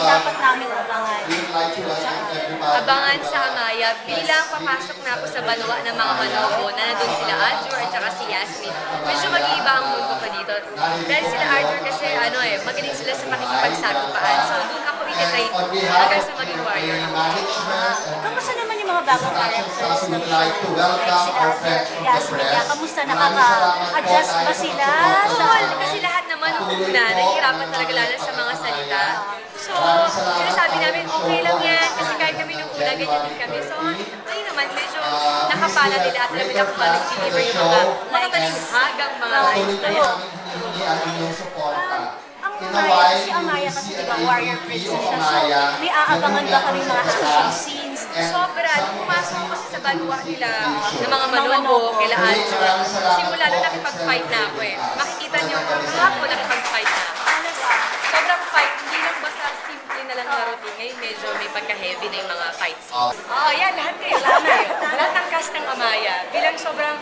dapat namin abangan? Abangan sa Amaya, bilang papasok na ako sa banwa ng mga Manobo na nandun sila Arthur at saka si Yasmin. Medyo mag-iiba ang mundo ko dito. Dahil sila Arthur kasi magaling sila sa pakikipagsagupaan. So doon ako ititrain hanggang sa maging warrior. Kamusta naman yung mga bagong characters ng show? Like si Arthur, Yasmin, kamusta nakaka-adjust ba sila? Kasi lahat naman una, nahihirapan talaga lalo sa mga salita. So, sinasabi namin, okay lang yan, kasi kahit kami nung una, ganyan din kami. So, ayun naman, medyo nakapala nila at alam nila kung paano deliver yung mga talinghagang mga lines na yan. Si Amaya kasi diba warrior princess siya. So, may aabangan ba kami mga action scenes? Sobra. Nung pumasok ko kasi sa banwa nila ng mga Manobo, kila Arthur, simula na nakipag-fight na ako eh. Makikita niyo kung kahapon nakipag-fight na ako. Sobrang fight, hindi lang basta simple na lang na routine. Ngayon medyo may pagka-heavy na yung mga fight scenes. Yan, lahat kayo. Lahat ng cast ng Amaya. Bilang sobrang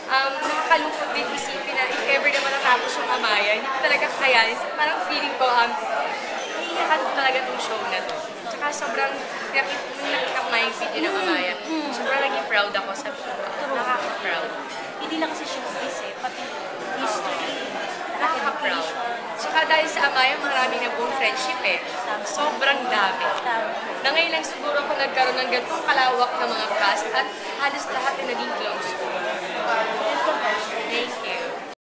nakakalungkot din isipin na if ever naman natapos yung Amaya, hindi ko talaga kakayanin. So, parang feeling ko, iiyakan ko talaga itong show na to. Tsaka sobrang, nakita ko nga yung video ng Amaya, sobrang naging proud ako sa nakaka-proud. Hindi lang kasi showbiz eh, pati history, Nakaka-proud. Tsaka dahil sa Amaya, maraming nagbuong friendship eh. Sobrang dami. Na ngayon lang siguro ako nagkaroon ng ganitong kalawak ng mga cast at halos lahat na naging close ko. Thank you.